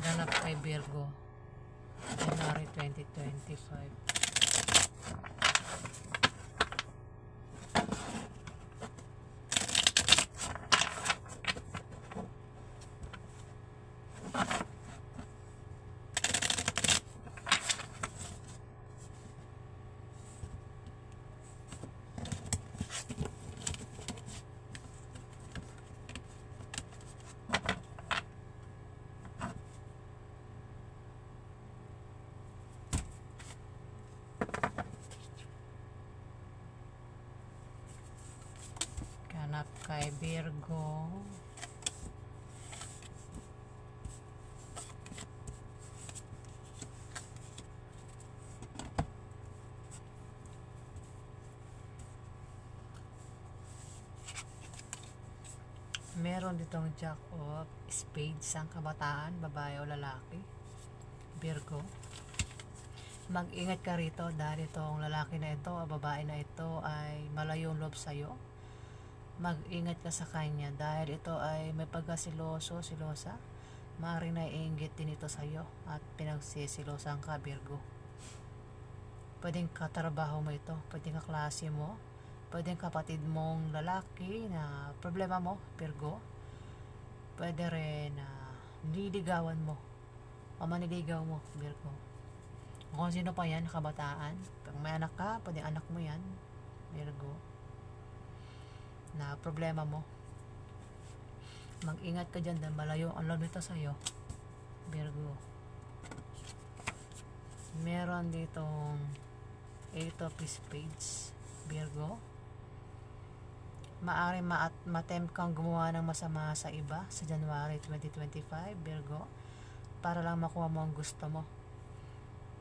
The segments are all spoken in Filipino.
Ganap kay Virgo, January 2025. Ganap kay Virgo, meron ditong Jack of Spades ang kabataan, babae o lalaki. Virgo, mag-ingat ka rito dahil itong lalaki na ito o babae na ito ay malayong loob sa'yo. Mag-ingat ka sa kanya dahil ito ay may pagkasiloso, silosa. Maaaring naiinggit din ito sa'yo at pinagsisilosan ka, Virgo. Pwedeng katrabaho mo ito, pwedeng kaklase mo, pwedeng kapatid mong lalaki na problema mo, Virgo. Pwede rin na nililigawan mo o maniligaw mo, Virgo. Kung sino pa yan, kabataan. Pag may anak ka, pwedeng anak mo yan, Virgo, na problema mo. Mag-ingat ka dyan dahil malayo ang loob nito sa'yo, Virgo. Meron ditong 8 of Spades, Virgo. Maaari ma-attempt kang gumawa ng masama sa iba sa January 2025, Virgo, para lang makuha mo ang gusto mo.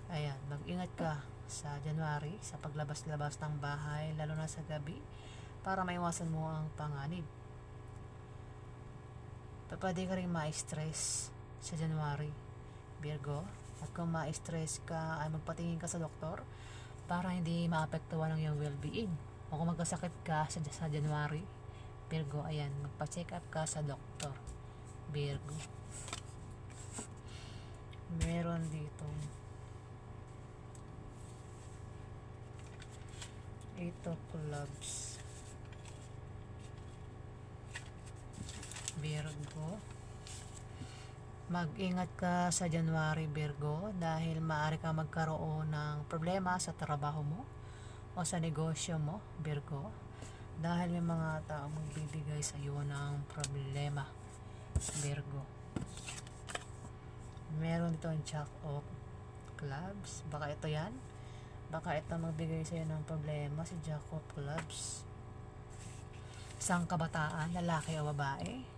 Ayan, mag-ingat ka sa January sa paglabas-labas ng bahay, lalo na sa gabi, para maiwasan mo ang panganib. Pwede ka rin ma-stress sa January, Virgo. At kung ma-stress ka, ay magpatingin ka sa doktor para hindi maapektuhan ang iyong well-being. O kung magkasakit ka sa January, Virgo, ayan, magpa-check up ka sa doktor, Virgo. Meron dito 8 of Clubs, Virgo. Mag-ingat ka sa January, Virgo, dahil maaari ka magkaroon ng problema sa trabaho mo o sa negosyo mo, Virgo, dahil may mga tao magbibigay sa iyo ng problema, Virgo. Meron dito ang Jack of Clubs, baka ito yan, baka ito magbigay sa iyo ng problema, si Jack of Clubs. Isang kabataan, lalaki o babae.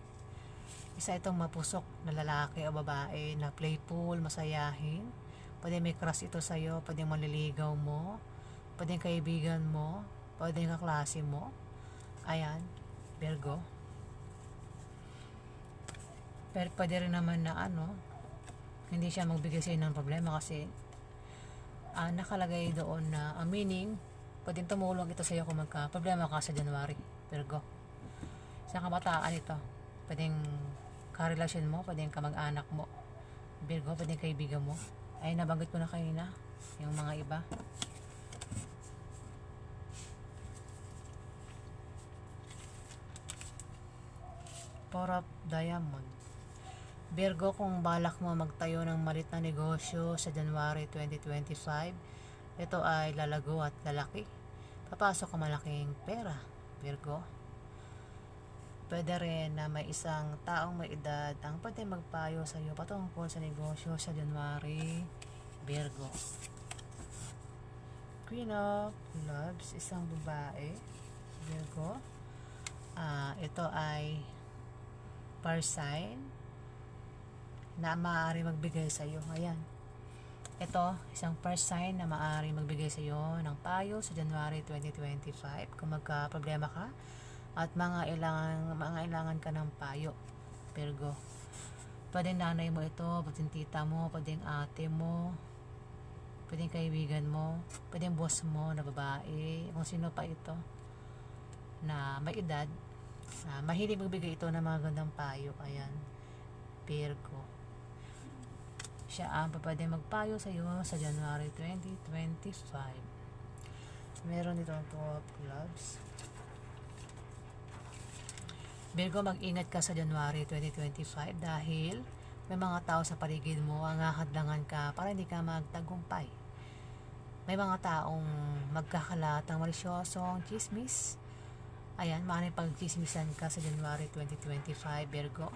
Isa itong mapusok na lalaki o babae na playful, masayahin. Pwede may crush ito sa'yo, pwede maliligaw mo, pwede kaibigan mo, pwede kaklase mo. Ayan, Virgo. Pero pwede rin naman na hindi siya magbigay sa'yo ng problema kasi nakalagay doon na meaning, pwedeng tumulong ito sa'yo kung magka-problema ka sa January, Virgo. Sa kabataan ito, pwedeng karelasyon mo, pwedeng kamag-anak mo, Virgo, pwedeng kaibigan mo. Ay, nabanggit ko na kanina yung mga iba. Four of Diamond, Virgo, kung balak mo magtayo ng malit na negosyo sa January 2025, ito ay lalago at lalaki. Papasok ang malaking pera, Virgo. Pwede rin na may isang taong may edad ang pwede magpayo sa iyo patungkol sa negosyo sa January, Virgo. Queen of Clubs, isang babae, Virgo. Ito ay fire sign na maaari magbigay sa iyo. Ayan. Ito, isang first sign na maaari magbigay sa iyo ng payo sa January 2025 kung magka-problema ka at mga ilangan ka ng payo, Virgo. Pwedeng nanay mo ito, pwedeng tita mo, pwedeng ate mo, pwedeng kaibigan mo, pwedeng boss mo na babae, kung sino pa ito na may edad, mahilig magbigay ito ng mga gandang payo. Ayan, Virgo. Siya ang pwede magpayo sa iyo sa January 2025. Meron dito ang 2 of clubs. Virgo, mag-ingat ka sa January 2025 dahil may mga tao sa paligid mo ang hahadlangan ka para hindi ka magtagumpay. May mga taong magkakalat ng malisyosong chismis. Ayan, maaaring pag-chismisan ka sa January 2025, Virgo.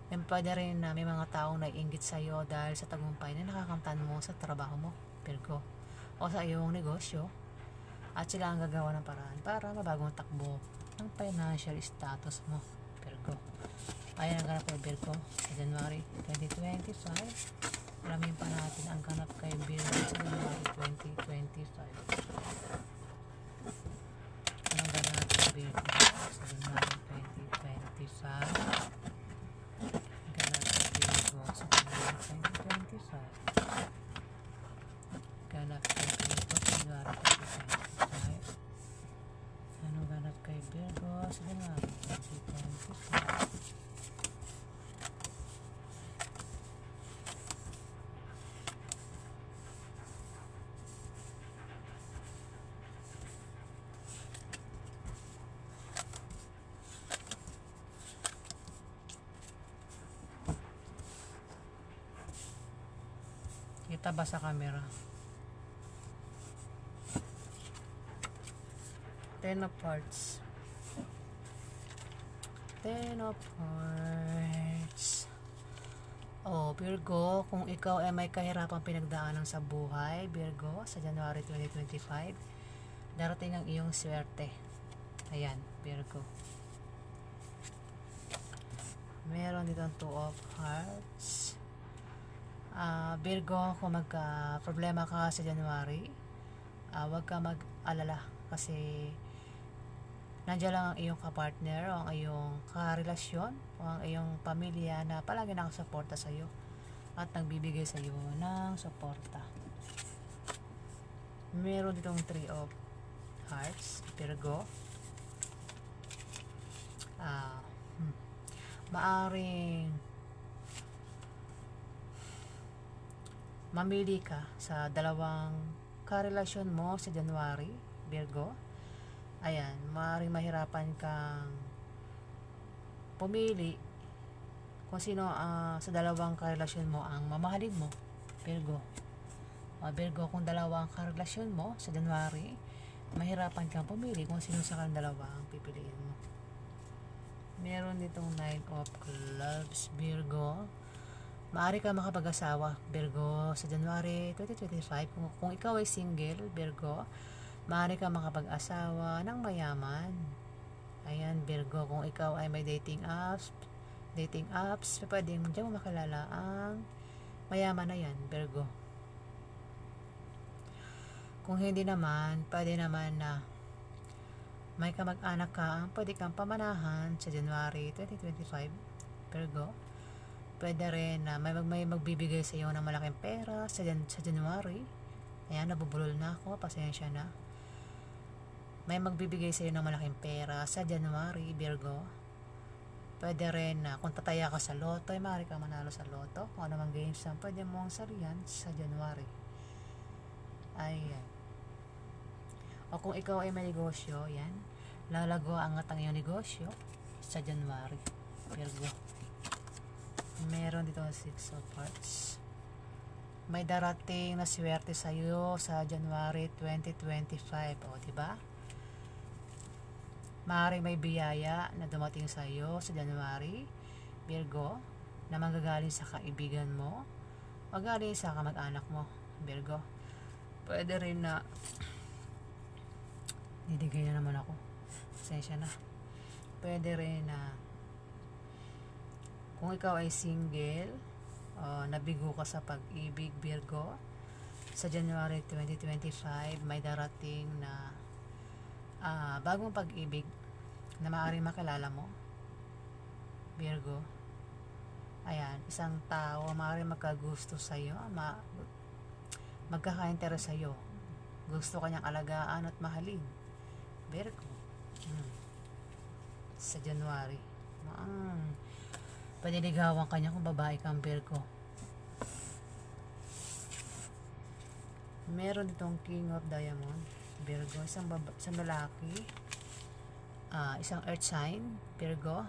May pwede rin na may mga taong naiinggit sa iyo dahil sa tagumpay na nakakamtan mo sa trabaho mo, Virgo, o sa iyong negosyo. At sila ang gagawa ng paraan para mabagong takbo ng financial status mo, Virgo. Ayan ang ganap kay Virgo sa January 2025. Alamin pa natin ang ganap kay Virgo sa January 2025. Anong ganap kay Virgo sa January 2025? Ganap kay Virgo sa January 2025. Ganap kay Virgo sa January 2025. Ano ganap kay Virgo sa January 2025? Kita ba sa camera? 10 of Hearts. 10 of Hearts. Oh, Virgo, kung ikaw ay may kahirapang pinagdaanan sa buhay, Virgo, sa January 2025, darating ang iyong swerte. Ayan, Virgo. Meron dito ang 2 of Hearts. Virgo, kung magka-problema ka sa January, huwag ka mag-alala kasi nandiyan lang ang iyong kapartner o ang iyong karelasyon o ang iyong pamilya na palagi nakasuporta sa iyo at nagbibigay sa iyo ng suporta. Meron ditong 3 of Hearts, Virgo. Maaring mamili ka sa dalawang karelasyon mo sa January, Virgo. Ayan, maaaring mahirapan kang pumili kung sino sa dalawang karelasyon mo ang mamahalin mo, Virgo. Virgo, kung dalawang karelasyon mo sa January, mahirapan kang pumili kung sino sa kanilang dalawa ang pipiliin mo. Meron ditong 9 of Clubs, Virgo. Maaari ka makapag-asawa, Virgo, sa January 2025. Kung ikaw ay single, Virgo, maaari ka makapag-asawa ng mayaman. Ayan, Virgo, kung ikaw ay may dating apps, pwede mo dyan makilala ang mayaman na yan, Virgo. Kung hindi naman, pwede naman na may kamag-anak ka, pwede kang pamanahan sa January 2025, Virgo. Pwede rin na may magbibigay sa iyo ng malaking pera sa January. Ayan, nabubulol na ako, pasensya na. May magbibigay sa iyo ng malaking pera sa January, Virgo. Pwede rin na kung tataya ka sa loto, ay maaari ka manalo sa loto. Kung ano mang games na pwede mong sarihan sa January. Ayan. O kung ikaw ay may negosyo, yan, lalago ang iyong negosyo sa January, Virgo. Meron dito 6 of Hearts. May darating na swerte sa iyo sa January 2025. O, diba? Maaaring may biyaya na dumating sa iyo sa January, Virgo, na manggagaling sa kaibigan mo o galing sa kamag-anak mo, Virgo. Pwede rin na nidigay na naman ako. Pasensya na. Pwede rin na kung ikaw ay single, nabigo ka sa pag-ibig, Virgo, sa January 2025, may darating na bagong pag-ibig na maaaring makilala mo, Virgo. Ayan, isang tao maaaring magkagusto sa iyo, magkaka-interest sa iyo. Gusto kanyang alagaan at mahalin, Virgo. Sa January. Pwede ligawan kanya kung babae kang, Virgo. Meron ditong King of Diamond, Virgo, isang lalaki, isang earth sign, Virgo.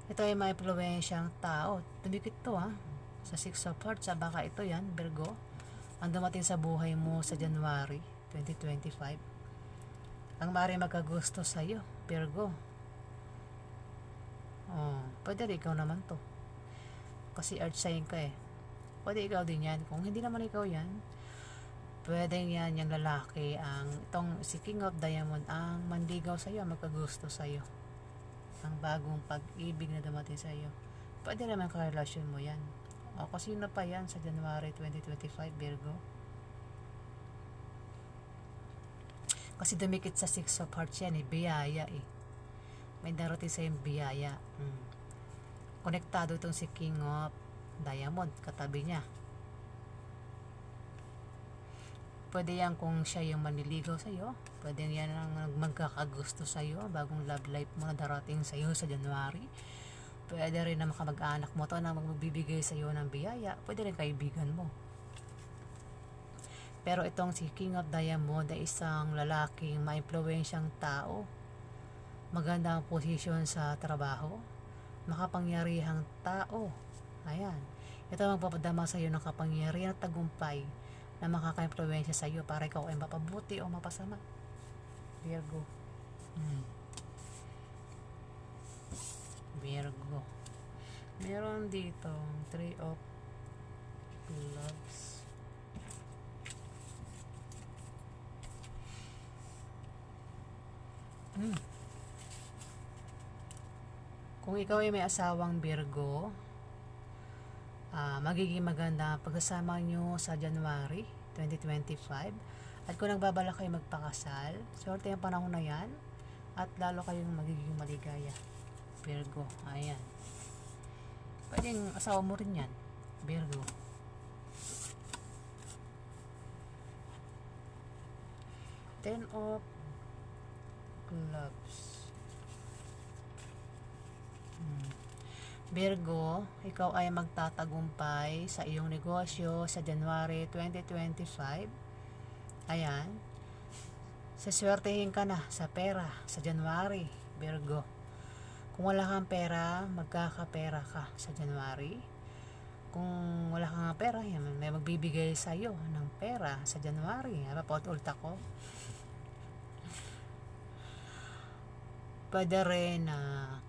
Ito ay may impluwensyang tao. Tumikit to sa 6 of Hearts, baka ito yan, Virgo. Ang dumating sa buhay mo sa January 2025. Ang maaaring magkagusto sa'yo, Virgo. Pwede rin ikaw naman to. Kasi earth sign ka eh. Pwede ikaw din yan. Kung hindi naman ikaw yan, pwede yan yung lalaki, itong si King of Diamond, ang manligaw sa'yo, magkagusto sa'yo. Ang bagong pag-ibig na dumating sa'yo. Pwede naman karelasyon mo yan. O kasi sino pa yan sa January 2025, Virgo? Kasi dumikit sa 6 of Hearts yan biyaya may darating sa yung biyaya. Konektado itong si King of Diamond, katabi niya. Pwede yan kung siya yung manliligaw sa'yo. Pwede yan ang magkakagusto sa'yo, bagong love life mo na darating sa'yo sa January. Pwede rin na makamag-anak mo to na magbibigay sa'yo ng biyaya. Pwede rin kaibigan mo. Pero itong si King of Diamond ay isang lalaking maimpluwensyang tao. Maganda ang posisyon sa trabaho. Makapangyarihang tao. Ayan. Ito magpapadama sa iyo ng kapangyarihan at tagumpay na makaka-impluwensya sa iyo para ikaw ay mapabuti o mapasama. Virgo. Virgo. Meron dito 3 of Clubs. Kung ikaw ay may asawang Virgo, magiging maganda ang pagsasama nyo sa January 2025. At kung nagbabala kayo magpakasal, swerte ang panahon na yan at lalo kayong magiging maligaya, Virgo. Ayan. Pwedeng asawa mo rin yan, Virgo. Ten of Clubs. Virgo, ikaw ay magtatagumpay sa iyong negosyo sa January 2025. Ayan. Saswertehin ka na sa pera sa January, Virgo. Kung wala kang pera, magkakapera ka sa January. Kung wala kang pera, may magbibigay sa iyo ng pera sa January. Papaut-ulta ko. Pwede rin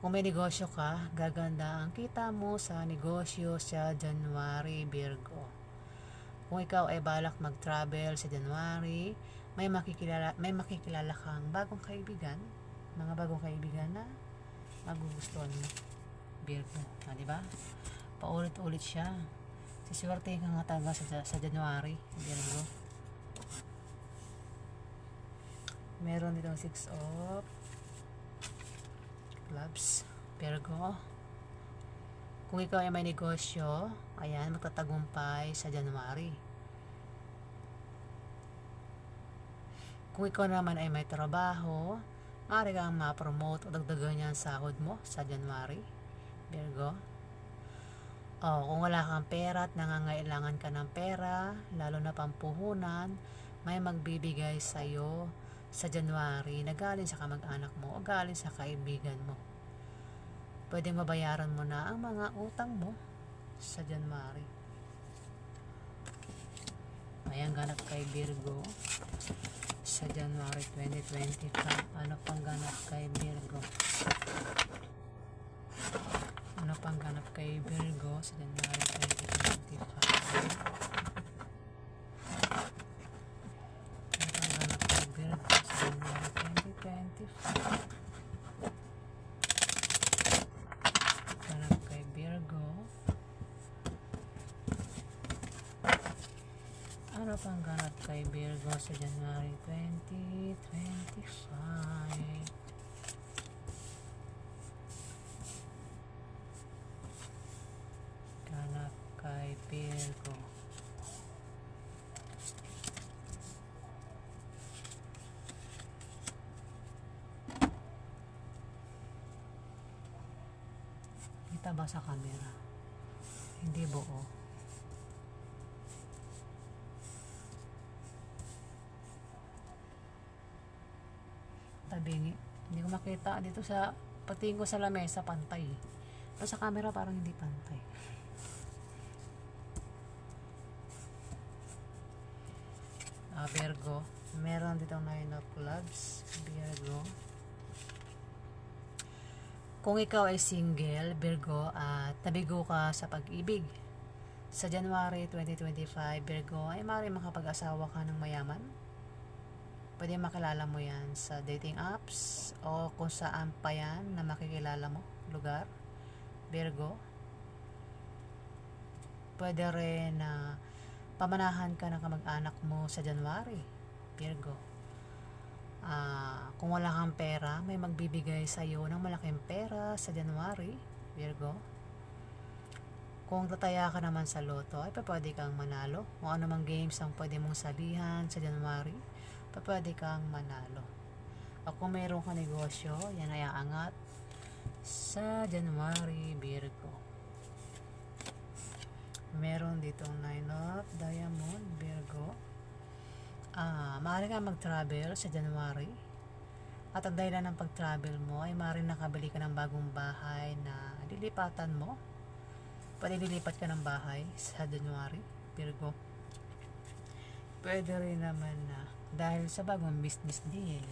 kung may negosyo ka, gaganda ang kita mo sa negosyo sa January, Virgo. Kung ikaw ay balak mag-travel sa January, may makikilala kang bagong kaibigan, mga bagong kaibigan na magugustuhan mo, Virgo. Diba? Paulit-ulit siya. Siswerte ka nga taga sa January, Virgo. Meron ditong 6 of Clubs, Virgo. Kung ikaw ay may negosyo, ayan, magtatagumpay sa January. Kung ikaw naman ay may trabaho, maaari kang ma-promote o dagdagan niya ang sahod mo sa January, Virgo. Kung wala kang pera at nangangailangan ka ng pera, lalo na pampuhunan, may magbibigay sa'yo sa January na galing sa kamag-anak mo o galing sa kaibigan mo. Pwedeng mabayaran mo na ang mga utang mo sa January. Ayan, ganap kay Virgo sa January 2025. Ano pang ganap kay Virgo? Ano pang ganap kay Virgo sa January 2025? Ganap kay Virgo. Ano pang ganap kay Virgo sa January 2025? Ganap kay Virgo. Kita ba sa camera? Hindi buo. tabingi. Hindi ko makita dito sa patingin ko sa lamesa pantay. Pero sa camera parang hindi pantay. Virgo, meron ditong 9 of clubs. Virgo, kung ikaw ay single, Virgo, at nabigo ka sa pag-ibig sa January 2025, Virgo, ay maaaring makapag-asawa ka ng mayaman. Pwede makilala mo yan sa dating apps o kung saan pa yan na makikilala mo lugar, Virgo. Pwede rin na pamanahan ka ng kamag-anak mo sa January, Virgo. Kung wala kang pera, may magbibigay sa iyo ng malaking pera sa January, Virgo. Kung tataya ka naman sa loto, ay pwede kang manalo. Kung ano mang games ang pwede mong sabihan sa January, pwede kang manalo. O kung mayroon ka negosyo, yan ay aangat sa January, Virgo. Meron ditong 9 of diamond, Virgo. Maaari ka mag-travel sa January. At ang dahilan ng pag-travel mo ay maaari nakabili ka ng bagong bahay na lilipatan mo. Pwede lilipat ka ng bahay sa January, Virgo. Pwede rin naman na dahil sa bagong business deal.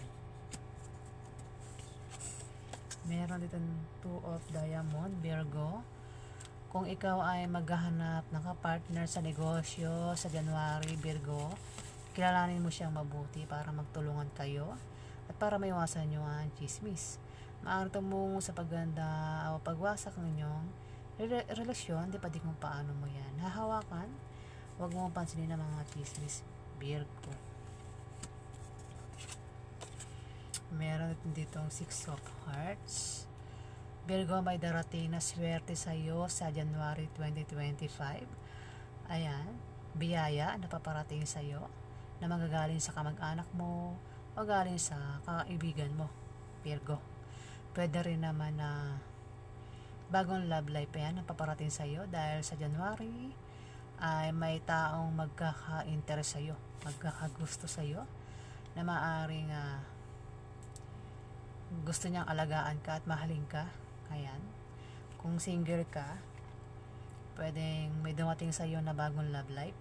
Meron dito 2 of diamond, Virgo. Kung ikaw ay maghahanap ng kapartner sa negosyo sa January, Virgo, kilalanin mo siyang mabuti para magtulungan kayo at para maiwasan nyo ang chismis. Maaari tumungo sa paganda o pagwasak ng inyong relasyon, di pa di kung paano mo yan hahawakan. Huwag mo pansinin ang mga chismis, Virgo. Meron ditong 6 of hearts, Virgo. May darating na swerte sa iyo sa January 2025. Ayan, biyaya na paparating sa iyo na magagaling sa kamag-anak mo o galing sa kaibigan mo, Virgo. Pwede rin naman na bagong love life yan na paparating sa iyo dahil sa January ay may taong magkaka-interest sa iyo, magkakagusto sa iyo na maaaring gusto niyang alagaan ka at mahalin ka. Ayan, kung single ka, pwedeng may dumating sa iyo na bagong love life.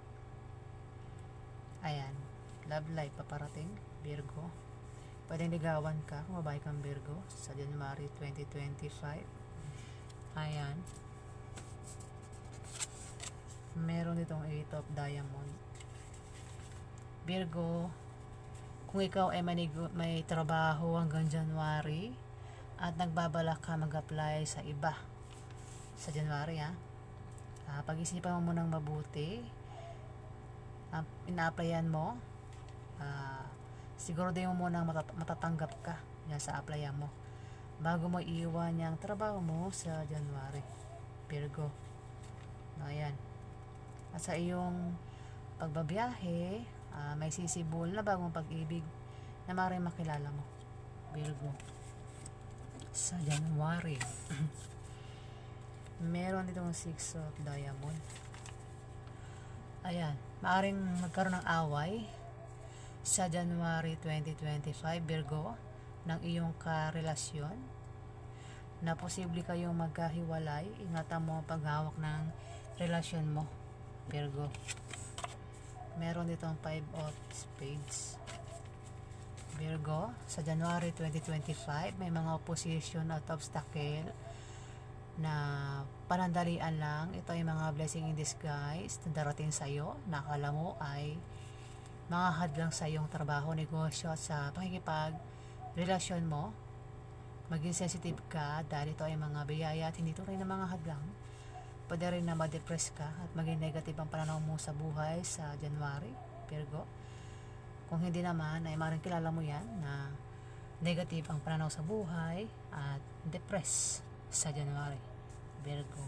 Ayan, love life paparating, Virgo. Pwedeng ligawan ka kung babae kang Virgo sa January 2025. Ayan, meron ditong 8 of diamond, Virgo. Kung ikaw ay may trabaho hanggang January at nagbabalak ka mag-apply sa iba sa January, pag-isipan mo munang mabuti. Ina-applyan mo, siguro din mo munang matatanggap ka yan sa applyan mo bago mo iiwan yung trabaho mo sa January, Virgo. Ayan, at sa iyong pagbabiyahe, may sisibol na bagong pag-ibig na maaaring makilala mo, Virgo, sa January. Meron ditong 6 of diamond. Ayan, maaaring magkaroon ng away sa January 2025, Virgo, ng iyong karelasyon na posible kayong magkahiwalay. Ingatan mo ang paghawak ng relasyon mo, Virgo. Meron ditong 5 of spades, Virgo. Sa January 2025, may mga opposition at obstacle na panandalian lang. Ito ay mga blessing in disguise na darating sa iyo na akala mo ay mga hadlang sa iyong trabaho, negosyo at sa pakikipag-relasyon mo. Maging sensitive ka dahil ito ay mga biyaya at hindi ito rin na mga hadlang. Pwede rin na ma-depress ka at maging negative ang pananaw mo sa buhay sa January, Virgo. Kung hindi naman, ay maaaring kilala mo yan na negative ang pananaw sa buhay at depress sa January, Virgo.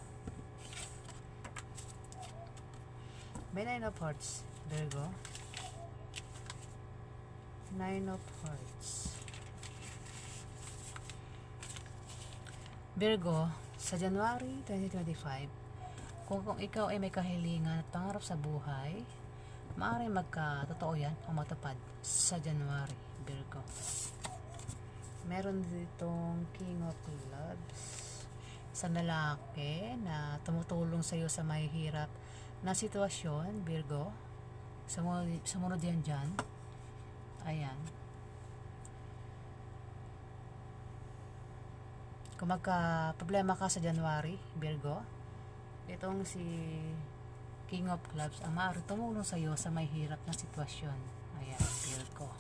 May 9 of hearts, Virgo. 9 of hearts, Virgo. Sa January 2025, kung ikaw ay may kahilingan at pangarap sa buhay, maaaring magkatotoo yan o matupad sa January, Virgo. Meron ditong King of Clubs. Isang lalaki na tumutulong sa iyo sa mahihirap na sitwasyon, Virgo. Sumunod yan dyan. Ayan. Kung magka-problema ka sa January, Virgo, itong si King of Clubs ang maaari tumulong sa iyo sa mahihirap na sitwasyon. Ayan, Virgo.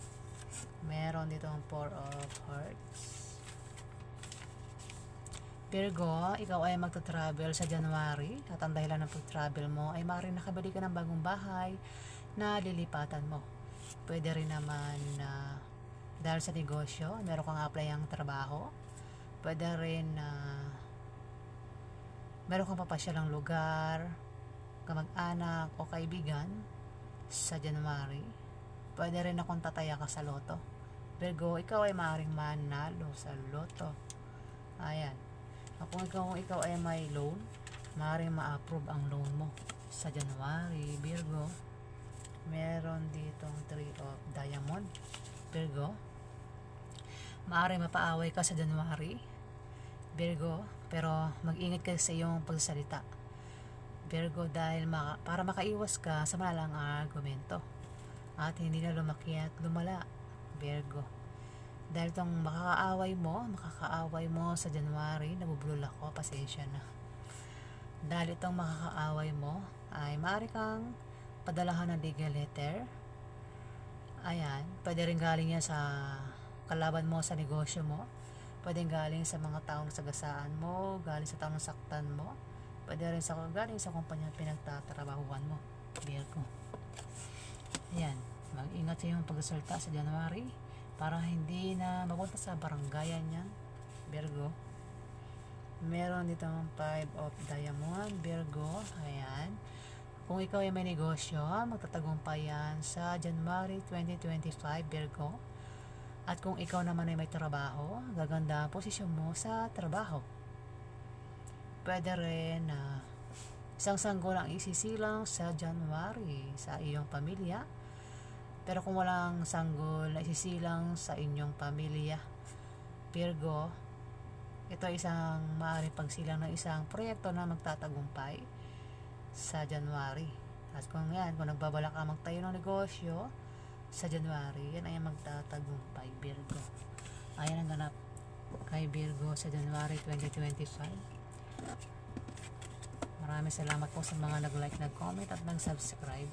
Meron dito ang Four of Hearts. Virgo, ikaw ay magta-travel sa January at ang dahilan ng pag-travel mo ay maaaring nakabili ka ng bagong bahay na lilipatan mo. Pwede rin naman na dahil sa negosyo, meron kang apply ang trabaho. Pwede rin na meron kang papasyalang lugar, kamag-anak o kaibigan sa January. Pwede rin na kung tataya ka sa loto. Virgo, ikaw ay maaaring manalo sa loto. Ayan. Kung ikaw ay may loan, maaaring ma-approve ang loan mo sa January, Virgo. Meron ditong 3 of Diamond, Virgo. Maaaring mapaaway ka sa January, Virgo, pero mag-ingat ka sa iyong pagsasalita, Virgo, dahil para makaiwas ka sa malalang argumento at hindi na lumaki at lumala, Virgo. Dahil itong makakaaway mo sa January, nabubulol ako, pasensya na. Dahil itong makakaaway mo ay maaari kang padalahan ng legal letter. Ayan, pwede rin galing yan sa kalaban mo sa negosyo mo. Pwede galing sa mga taong sagasaan mo, galing sa taong saktan mo. Pwede rin galing sa kumpanya pinagtatrabahuan mo, Virgo. Ayan, mag-ingat sa iyong pagsasalita sa January para hindi na mapunta sa barangayan yan, Virgo. Meron dito ang 5 of Diamond, Virgo. Ayan. Kung ikaw ay may negosyo, magtatagumpay yan sa January 2025, Virgo. At kung ikaw naman ay may trabaho, gaganda ang posisyon mo sa trabaho. Pwede rin na isang sanggol ang isisilang sa January sa iyong pamilya. Pero kung walang sanggol na isisilang sa inyong pamilya, Virgo, ito ay isang maaaring pagsilang ng isang proyekto na magtatagumpay sa January. At kung nagbabalak ka magtayo ng negosyo sa January, yan ay magtatagumpay, Virgo. Ayan ang ganap kay Virgo sa January 2025. Maraming salamat po sa mga nag-like, nag-comment at nag-subscribe.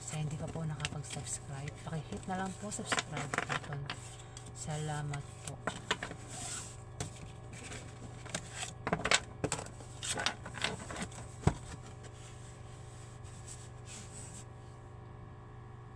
Sa hindi ka po nakapag-subscribe, pakihit na lang po subscribe button. Salamat po.